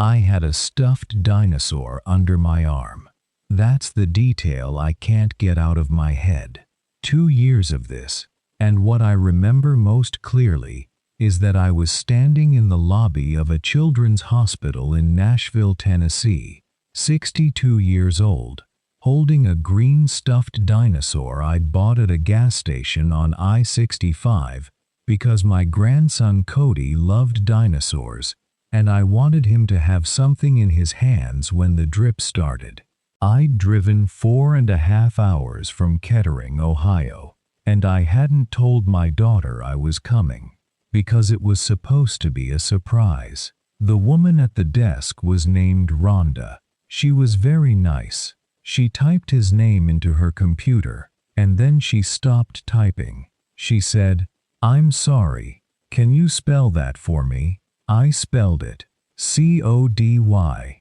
I had a stuffed dinosaur under my arm. That's the detail I can't get out of my head. 2 years of this, and what I remember most clearly is that I was standing in the lobby of a children's hospital in Nashville, Tennessee, 62 years old, holding a green stuffed dinosaur I'd bought at a gas station on I-65 because my grandson Cody loved dinosaurs and I wanted him to have something in his hands when the drip started. I'd driven 4.5 hours from Kettering, Ohio, and I hadn't told my daughter I was coming, because it was supposed to be a surprise. The woman at the desk was named Rhonda. She was very nice. She typed his name into her computer, and then she stopped typing. She said, "I'm sorry. Can you spell that for me?" I spelled it. Codykraus.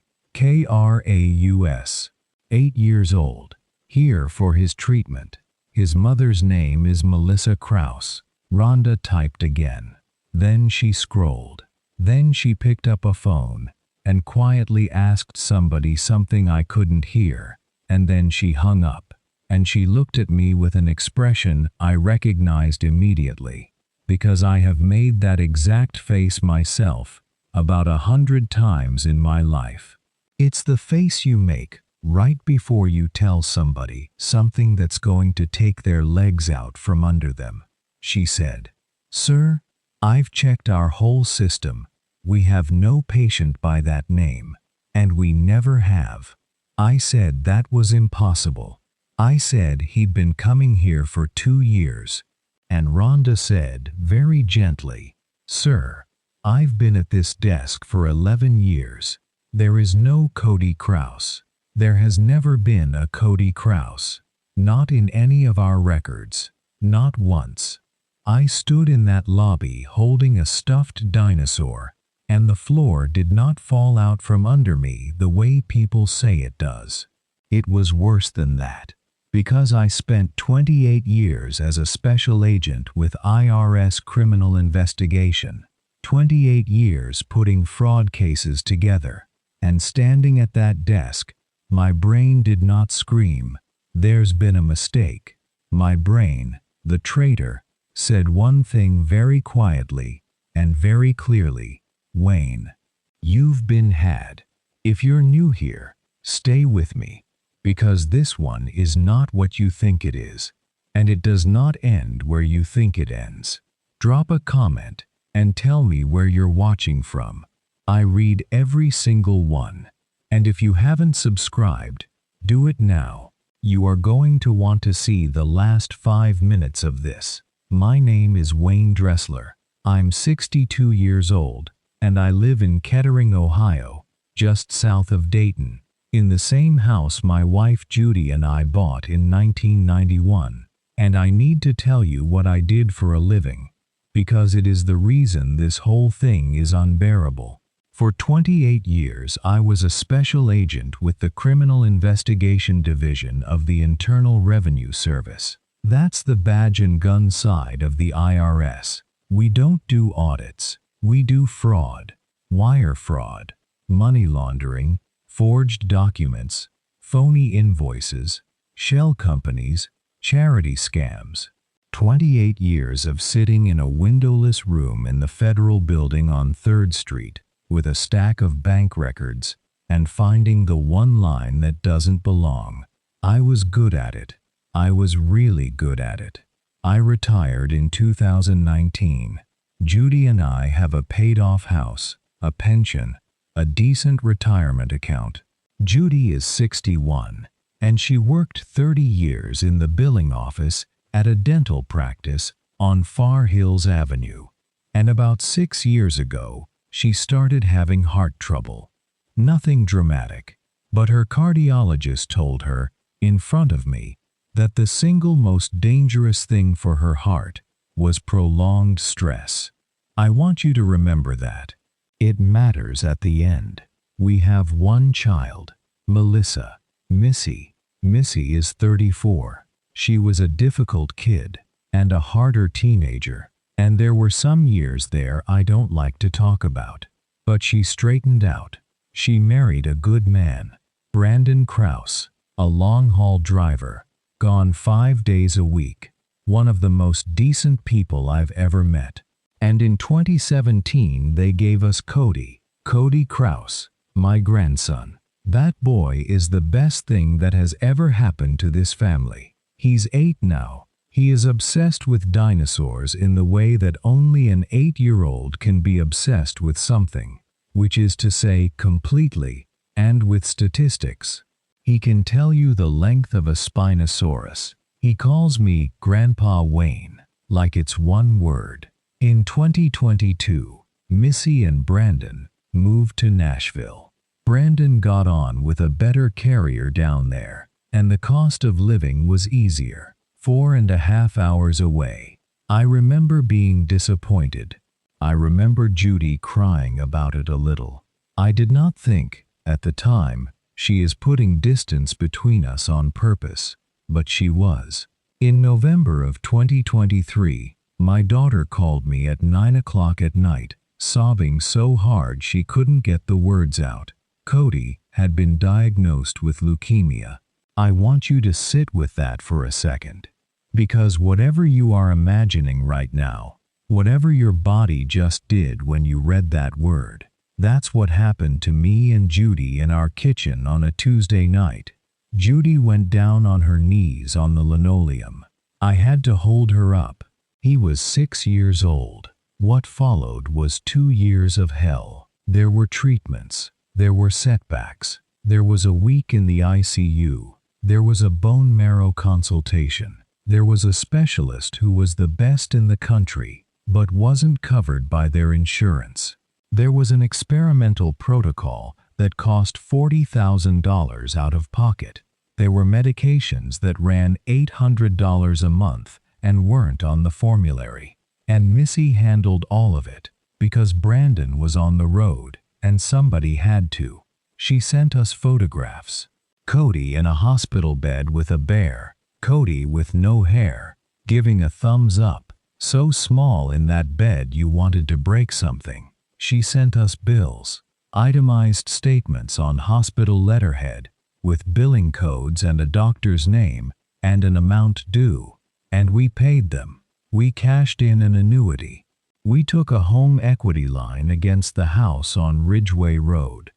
8 years old. Here for his treatment. His mother's name is Melissa Kraus. Rhonda typed again. Then she scrolled. Then she picked up a phone and quietly asked somebody something I couldn't hear. And then she hung up. And she looked at me with an expression I recognized immediately, because I have made that exact face myself about 100 times in my life. It's the face you make right before you tell somebody something that's going to take their legs out from under them. She said, "Sir, I've checked our whole system. We have no patient by that name, and we never have." I said that was impossible. I said he'd been coming here for 2 years. And Rhonda said, very gently, "Sir, I've been at this desk for 11 years. There is no Cody Kraus. There has never been a Cody Kraus. Not in any of our records. Not once." I stood in that lobby holding a stuffed dinosaur, and the floor did not fall out from under me the way people say it does. It was worse than that. Because I spent 28 years as a special agent with IRS Criminal Investigation, 28 years putting fraud cases together, and standing at that desk, my brain did not scream, "There's been a mistake." My brain, the traitor, said one thing very quietly and very clearly, "Wayne, you've been had. If you're new here, stay with me. Because this one is not what you think it is, and it does not end where you think it ends. Drop a comment and tell me where you're watching from. I read every single one. And if you haven't subscribed, do it now. You are going to want to see the last 5 minutes of this. My name is Wayne Dressler. I'm 62 years old, and I live in Kettering, Ohio, just south of Dayton, in the same house my wife Judy and I bought in 1991. And I need to tell you what I did for a living, because it is the reason this whole thing is unbearable. For 28 years I was a special agent with the Criminal Investigation Division of the Internal Revenue Service. That's the badge and gun side of the IRS. We don't do audits. We do fraud, wire fraud, money laundering, forged documents, phony invoices, shell companies, charity scams. 28 years of sitting in a windowless room in the federal building on 3rd Street with a stack of bank records and finding the one line that doesn't belong. I was good at it. I was really good at it. I retired in 2019. Judy and I have a paid-off house, a pension, a decent retirement account. Judy is 61, and she worked 30 years in the billing office at a dental practice on Far Hills Avenue. And about 6 years ago, she started having heart trouble. Nothing dramatic, but her cardiologist told her, in front of me, that the single most dangerous thing for her heart was prolonged stress. I want you to remember that. It matters at the end. We have one child, Melissa. Missy. Missy is 34. She was a difficult kid and a harder teenager, and there were some years there I don't like to talk about. But she straightened out. She married a good man, Brandon Krause, a long-haul driver, gone 5 days a week, one of the most decent people I've ever met. And in 2017 they gave us Cody Krause, my grandson. That boy is the best thing that has ever happened to this family. He's 8 now. He is obsessed with dinosaurs in the way that only an 8-year-old can be obsessed with something, which is to say completely, and with statistics. He can tell you the length of a Spinosaurus. He calls me Grandpa Wayne, like it's one word. In 2022, Missy and Brandon moved to Nashville. Brandon got on with a better carrier down there, and the cost of living was easier. 4.5 hours away. I remember being disappointed. I remember Judy crying about it a little. I did not think, at the time, she is putting distance between us on purpose, but she was. In November of 2023, my daughter called me at 9 o'clock at night, sobbing so hard she couldn't get the words out. Cody had been diagnosed with leukemia. I want you to sit with that for a second. Because whatever you are imagining right now, whatever your body just did when you read that word, that's what happened to me and Judy in our kitchen on a Tuesday night. Judy went down on her knees on the linoleum. I had to hold her up. He was 6 years old. What followed was 2 years of hell. There were treatments. There were setbacks. There was a week in the ICU. There was a bone marrow consultation. There was a specialist who was the best in the country, but wasn't covered by their insurance. There was an experimental protocol that cost $40,000 out of pocket. There were medications that ran $800 a month and weren't on the formulary. And Missy handled all of it, because Brandon was on the road, and somebody had to. She sent us photographs. Cody in a hospital bed with a bear. Cody with no hair, giving a thumbs up, so small in that bed you wanted to break something. She sent us bills, itemized statements on hospital letterhead, with billing codes and a doctor's name, and an amount due. And we paid them. We cashed in an annuity. We took a home equity line against the house on Ridgeway Road.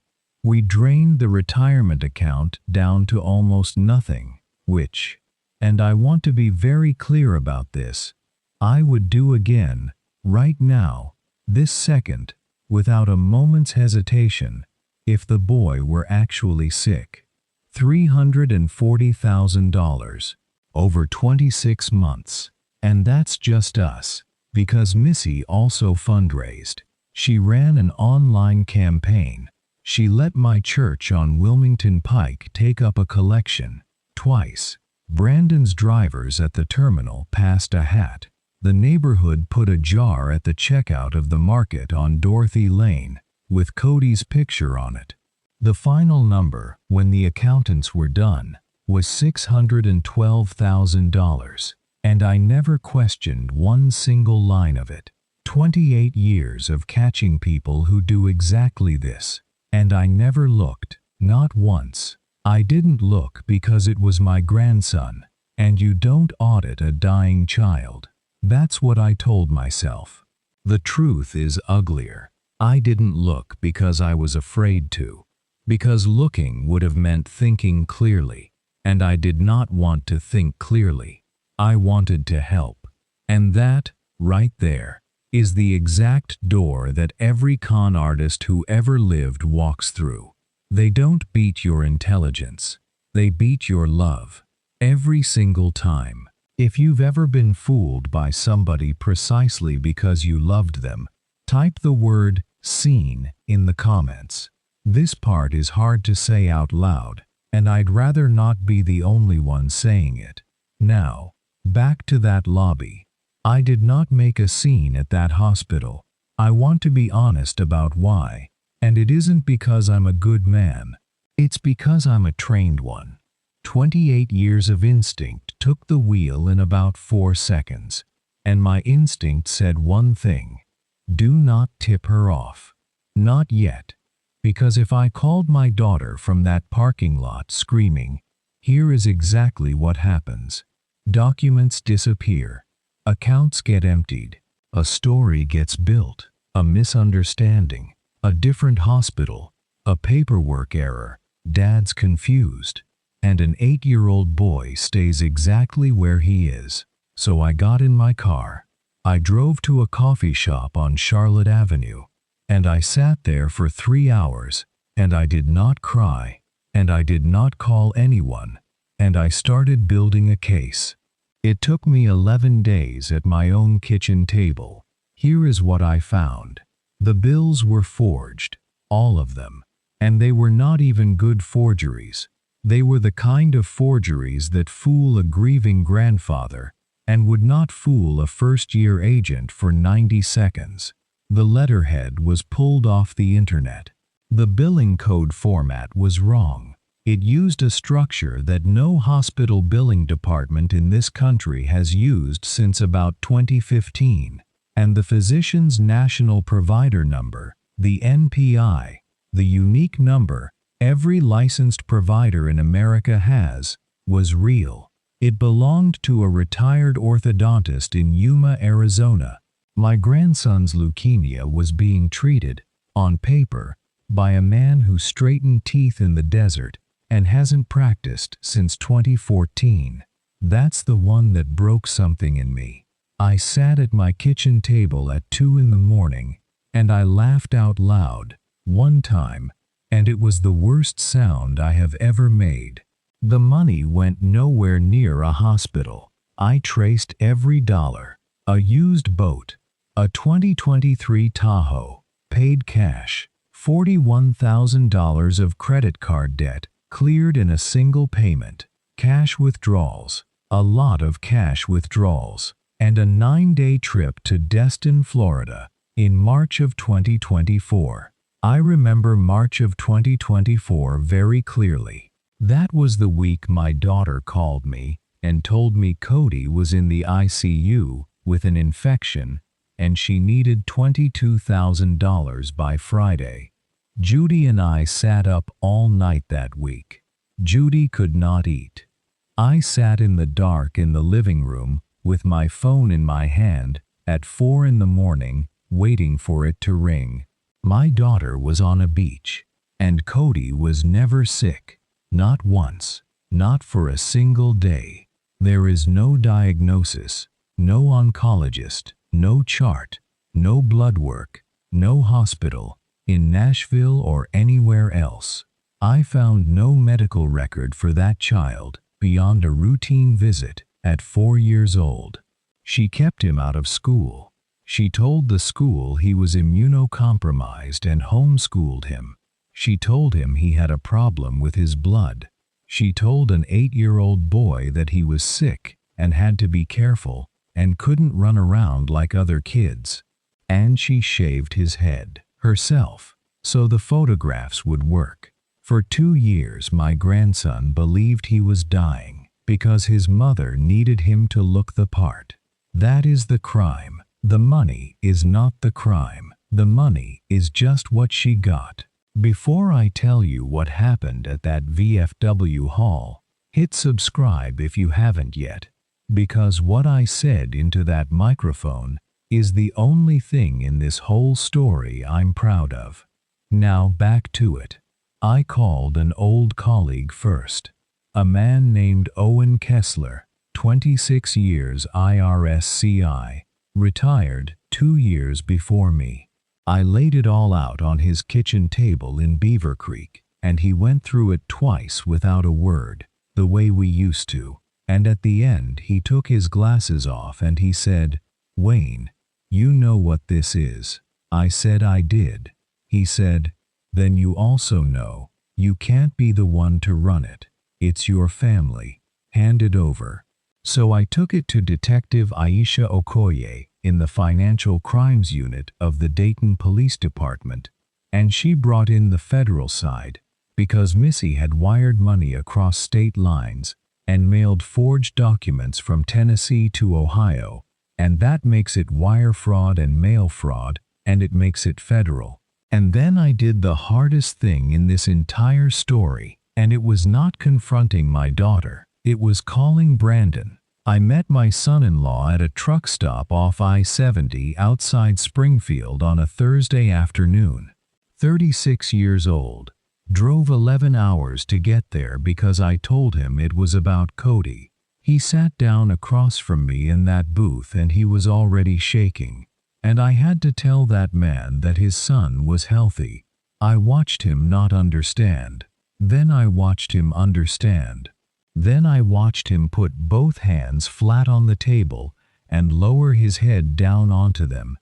We drained the retirement account down to almost nothing, which, and I want to be very clear about this, I would do again, right now, this second, without a moment's hesitation, if the boy were actually sick. $340,000, over 26 months. And that's just us, because Missy also fundraised. She ran an online campaign. She let my church on Wilmington Pike take up a collection, twice. Brandon's drivers at the terminal passed a hat. The neighborhood put a jar at the checkout of the market on Dorothy Lane, with Cody's picture on it. The final number, when the accountants were done, was $612,000, and I never questioned one single line of it. 28 years of catching people who do exactly this, and I never looked, not once. I didn't look because it was my grandson, and you don't audit a dying child. That's what I told myself. The truth is uglier. I didn't look because I was afraid to, because looking would have meant thinking clearly, and I did not want to think clearly. I wanted to help. And that, right there, is the exact door that every con artist who ever lived walks through. They don't beat your intelligence. They beat your love. Every single time. If you've ever been fooled by somebody precisely because you loved them, type the word "seen" in the comments. This part is hard to say out loud, and I'd rather not be the only one saying it. Now, back to that lobby. I did not make a scene at that hospital. I want to be honest about why. And it isn't because I'm a good man. It's because I'm a trained one. 28 years of instinct took the wheel in about 4 seconds. And my instinct said one thing. Do not tip her off. Not yet. Because if I called my daughter from that parking lot screaming, here is exactly what happens. Documents disappear. Accounts get emptied. A story gets built. A misunderstanding. A different hospital. A paperwork error. Dad's confused. And an 8-year-old boy stays exactly where he is. So I got in my car. I drove to a coffee shop on Charlotte Avenue. And I sat there for 3 hours. And I did not cry. And I did not call anyone. And I started building a case. It took me 11 days at my own kitchen table. Here is what I found. The bills were forged. All of them. And they were not even good forgeries. They were the kind of forgeries that fool a grieving grandfather and would not fool a first-year agent for 90 seconds. The letterhead was pulled off the internet. The billing code format was wrong. It used a structure that no hospital billing department in this country has used since about 2015. And the physician's national provider number, the NPI, the unique number every licensed provider in America has, was real. It belonged to a retired orthodontist in Yuma, Arizona. My grandson's leukemia was being treated, on paper, by a man who straightened teeth in the desert and hasn't practiced since 2014. That's the one that broke something in me. I sat at my kitchen table at 2 in the morning, and I laughed out loud, one time, and it was the worst sound I have ever made. The money went nowhere near a hospital. I traced every dollar. A used boat. A 2023 Tahoe. Paid cash. $41,000 of credit card debt, cleared in a single payment. Cash withdrawals. A lot of cash withdrawals. And a 9-day trip to Destin, Florida, in March of 2024. I remember March of 2024 very clearly. That was the week my daughter called me and told me Cody was in the ICU with an infection and she needed $22,000 by Friday. Judy and I sat up all night that week. Judy could not eat. I sat in the dark in the living room with my phone in my hand at 4 in the morning, waiting for it to ring. My daughter was on a beach, and Cody was never sick. Not once. Not for a single day. There is no diagnosis, no oncologist, no chart, no blood work, no hospital, in Nashville or anywhere else. I found no medical record for that child beyond a routine visit at 4 years old. She kept him out of school. She told the school he was immunocompromised and homeschooled him. She told him he had a problem with his blood. She told an 8-year-old boy that he was sick and had to be careful and couldn't run around like other kids. And she shaved his head herself so the photographs would work. For 2 years my grandson believed he was dying because his mother needed him to look the part. That is the crime. The money is not the crime. The money is just what she got. Before I tell you what happened at that VFW hall, hit subscribe if you haven't yet, because what I said into that microphone is the only thing in this whole story I'm proud of. Now back to it. I called an old colleague first, a man named Owen Kessler, 26 years IRS CI, retired 2 years before me. I laid it all out on his kitchen table in Beaver Creek, and he went through it twice without a word, the way we used to, and at the end he took his glasses off and he said, "Wayne, you know what this is." I said I did. He said, "Then you also know, you can't be the one to run it. It's your family. Hand it over." So I took it to Detective Aisha Okoye in the Financial Crimes Unit of the Dayton Police Department, and she brought in the federal side because Missy had wired money across state lines and mailed forged documents from Tennessee to Ohio, and that makes it wire fraud and mail fraud, and it makes it federal. And then I did the hardest thing in this entire story, and it was not confronting my daughter. It was calling Brandon. I met my son-in-law at a truck stop off I-70 outside Springfield on a Thursday afternoon. 36 years old. Drove 11 hours to get there because I told him it was about Cody. He sat down across from me in that booth and he was already shaking. And I had to tell that man that his son was healthy. I watched him not understand. Then I watched him understand. Then I watched him put both hands flat on the table and lower his head down onto them.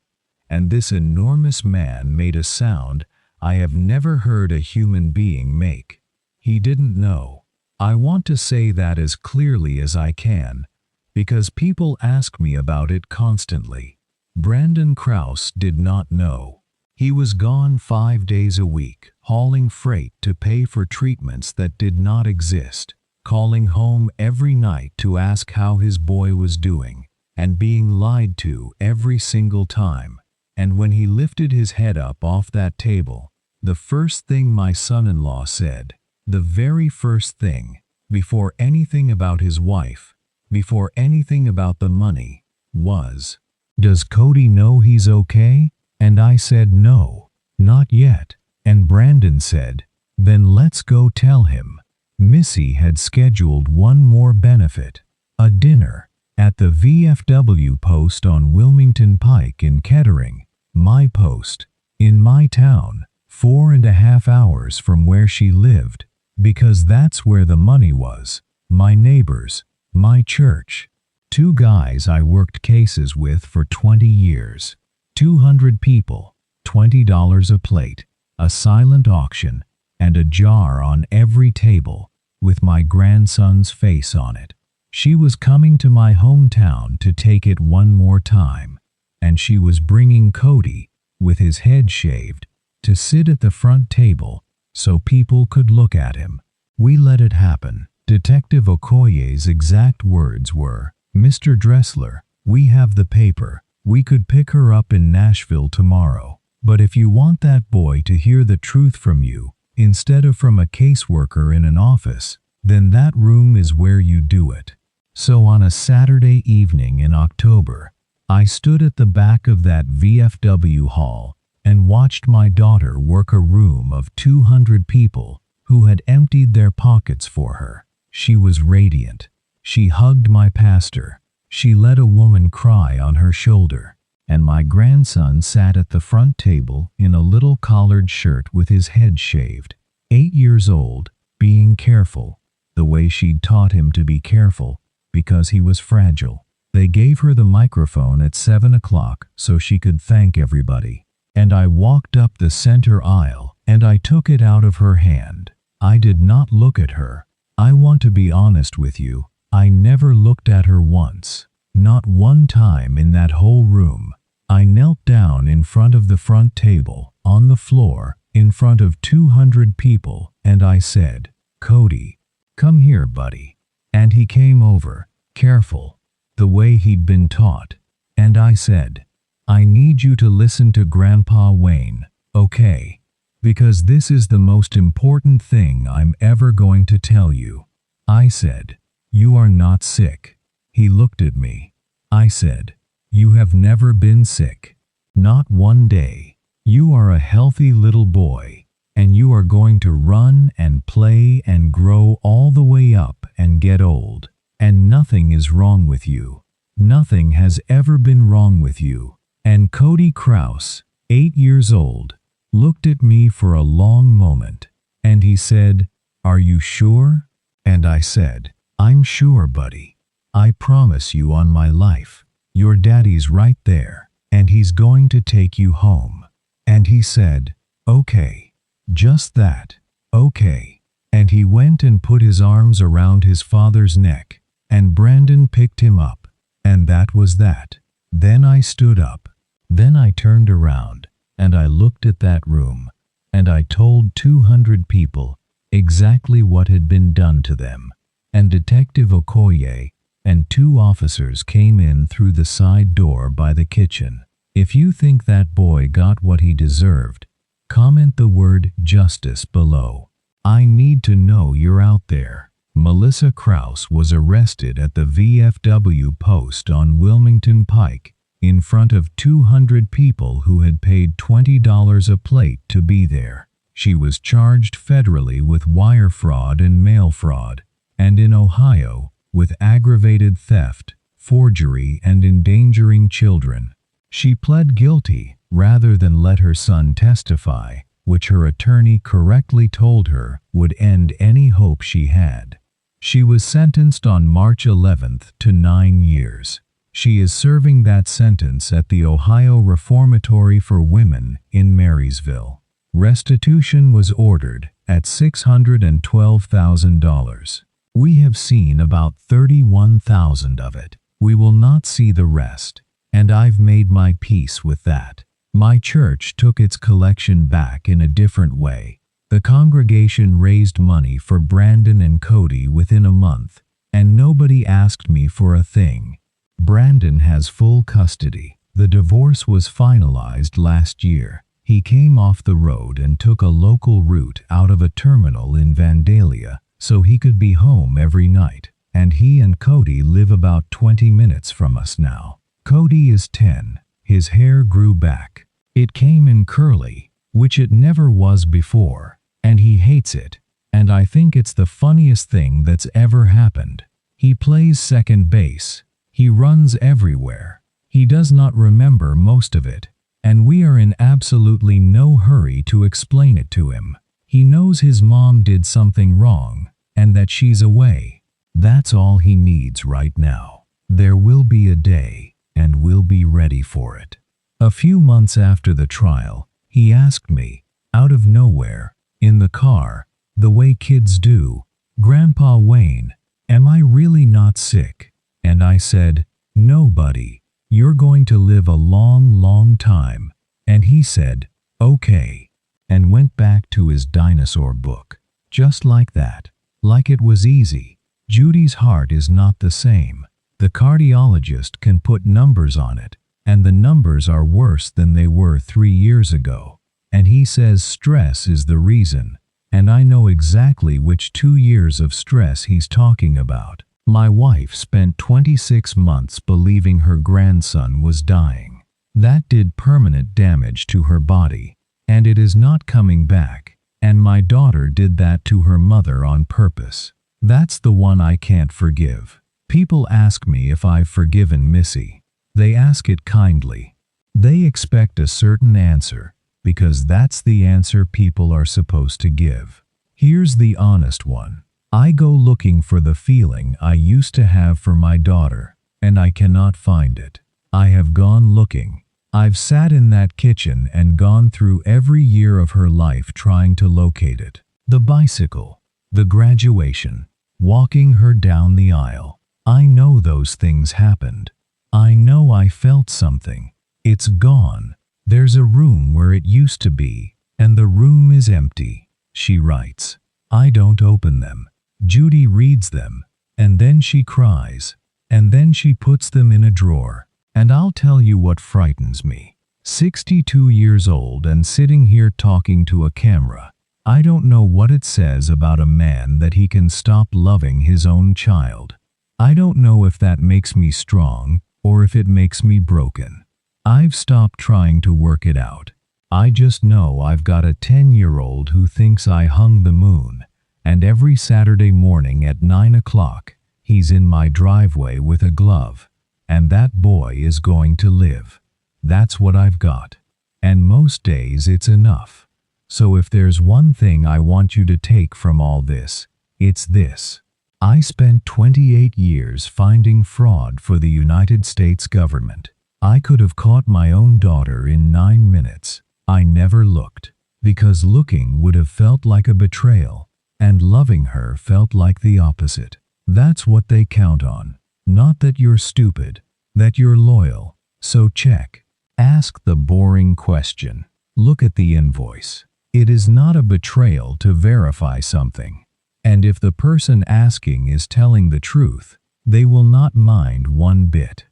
And this enormous man made a sound I have never heard a human being make. He didn't know. I want to say that as clearly as I can, because people ask me about it constantly. Brandon Krause did not know. He was gone 5 days a week, hauling freight to pay for treatments that did not exist, calling home every night to ask how his boy was doing, and being lied to every single time. And when he lifted his head up off that table, the first thing my son-in-law said, the very first thing, before anything about his wife, before anything about the money, was, "Does Cody know he's okay?" And I said, "No, not yet." And Brandon said, "Then let's go tell him." Missy had scheduled one more benefit, a dinner, at the VFW post on Wilmington Pike in Kettering, my post, in my town, 4.5 hours from where she lived, because that's where the money was, my neighbors, my church. 2 guys I worked cases with for 20 years, 200 people, $20 a plate, a silent auction, and a jar on every table, with my grandson's face on it. She was coming to my hometown to take it one more time, and she was bringing Cody, with his head shaved, to sit at the front table so people could look at him. We let it happen. Detective Okoye's exact words were, "Mr. Dressler, we have the paper. We could pick her up in Nashville tomorrow. But if you want that boy to hear the truth from you, instead of from a caseworker in an office, then that room is where you do it." So on a Saturday evening in October, I stood at the back of that VFW hall and watched my daughter work a room of 200 people who had emptied their pockets for her. She was radiant. She hugged my pastor. She let a woman cry on her shoulder. And my grandson sat at the front table in a little collared shirt with his head shaved, 8 years old, being careful, the way she'd taught him to be careful, because he was fragile. They gave her the microphone at 7 o'clock so she could thank everybody. And I walked up the center aisle and I took it out of her hand. I did not look at her. I want to be honest with you. I never looked at her once. Not one time in that whole room. I knelt down in front of the front table, on the floor, in front of 200 people, and I said, "Cody, come here, buddy." And he came over, careful, the way he'd been taught. And I said, "I need you to listen to Grandpa Wayne, okay? Because this is the most important thing I'm ever going to tell you." I said, "You are not sick." He looked at me. I said, "You have never been sick. Not one day. You are a healthy little boy, and you are going to run and play and grow all the way up and get old. And nothing is wrong with you. Nothing has ever been wrong with you." And Cody Krause, 8 years old, looked at me for a long moment, and he said, "Are you sure?" And I said, "I'm sure, buddy. I promise you on my life. Your daddy's right there, and he's going to take you home." And he said, "Okay, just that, okay." And he went and put his arms around his father's neck, and Brandon picked him up, and that was that. Then I stood up. Then I turned around, and I looked at that room, and I told 200 people exactly what had been done to them. And Detective Okoye and 2 officers came in through the side door by the kitchen. If you think that boy got what he deserved, Comment the word justice below. I need to know you're out there. Melissa Krause was arrested at the VFW post on Wilmington Pike in front of 200 people who had paid $20 a plate to be there. She was charged federally with wire fraud and mail fraud, and in Ohio, with aggravated theft, forgery, and endangering children. She pled guilty rather than let her son testify, which her attorney correctly told her would end any hope she had. She was sentenced on March 11th to 9 years. She is serving that sentence at the Ohio Reformatory for Women in Marysville. Restitution was ordered at $612,000. We have seen about 31,000 of it. We will not see the rest, and I've made my peace with that. My church took its collection back in a different way. The congregation raised money for Brandon and Cody within a month, and nobody asked me for a thing. Brandon has full custody. The divorce was finalized last year. He came off the road and took a local route out of a terminal in Vandalia so he could be home every night, and he and Cody live about 20 minutes from us now. Cody is 10. His hair grew back. It came in curly, which it never was before, and he hates it, and I think it's the funniest thing that's ever happened. He plays second base. He runs everywhere. He does not remember most of it, and we are in absolutely no hurry to explain it to him. He knows his mom did something wrong, and that she's away. That's all he needs right now. There will be a day, and we'll be ready for it. A few months after the trial, he asked me, out of nowhere, in the car, the way kids do, "Grandpa Wayne, am I really not sick?" And I said, "No, buddy, you're going to live a long, long time." And he said, "Okay," and went back to his dinosaur book. Just like that. Like it was easy. Judy's heart is not the same. The cardiologist can put numbers on it, and the numbers are worse than they were 3 years ago. And he says stress is the reason, and I know exactly which 2 years of stress he's talking about. My wife spent 26 months believing her grandson was dying. That did permanent damage to her body, and it is not coming back. And my daughter did that to her mother on purpose. That's the one I can't forgive. People ask me if I've forgiven Missy. They ask it kindly. They expect a certain answer, because that's the answer people are supposed to give. Here's the honest one. I go looking for the feeling I used to have for my daughter, and I cannot find it. I have gone looking. I've sat in that kitchen and gone through every year of her life trying to locate it. The bicycle, the graduation, walking her down the aisle. I know those things happened. I know I felt something. It's gone. There's a room where it used to be, and the room is empty. She writes. I don't open them. Judy reads them, and then she cries, and then she puts them in a drawer. And I'll tell you what frightens me. 62 years old and sitting here talking to a camera. I don't know what it says about a man that he can stop loving his own child. I don't know if that makes me strong or if it makes me broken. I've stopped trying to work it out. I just know I've got a 10-year-old who thinks I hung the moon, and every Saturday morning at 9 o'clock, he's in my driveway with a glove, and that boy is going to live. That's what I've got. And most days it's enough. So if there's one thing I want you to take from all this, it's this. I spent 28 years finding fraud for the United States government. I could have caught my own daughter in 9 minutes. I never looked, because looking would have felt like a betrayal, and loving her felt like the opposite. That's what they count on. Not that you're stupid, that you're loyal. So check. Ask the boring question. Look at the invoice. It is not a betrayal to verify something. And if the person asking is telling the truth, they will not mind one bit.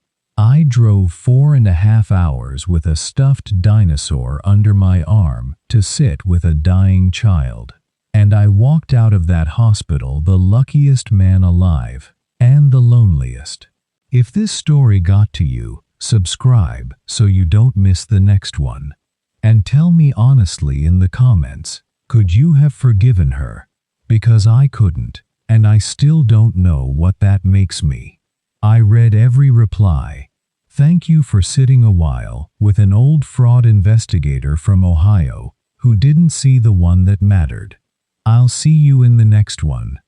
I drove 4.5 hours with a stuffed dinosaur under my arm to sit with a dying child. And I walked out of that hospital the luckiest man alive, and the loneliest. If this story got to you, subscribe so you don't miss the next one. And tell me honestly in the comments, could you have forgiven her? Because I couldn't, and I still don't know what that makes me. I read every reply. Thank you for sitting a while with an old fraud investigator from Ohio who didn't see the one that mattered. I'll see you in the next one.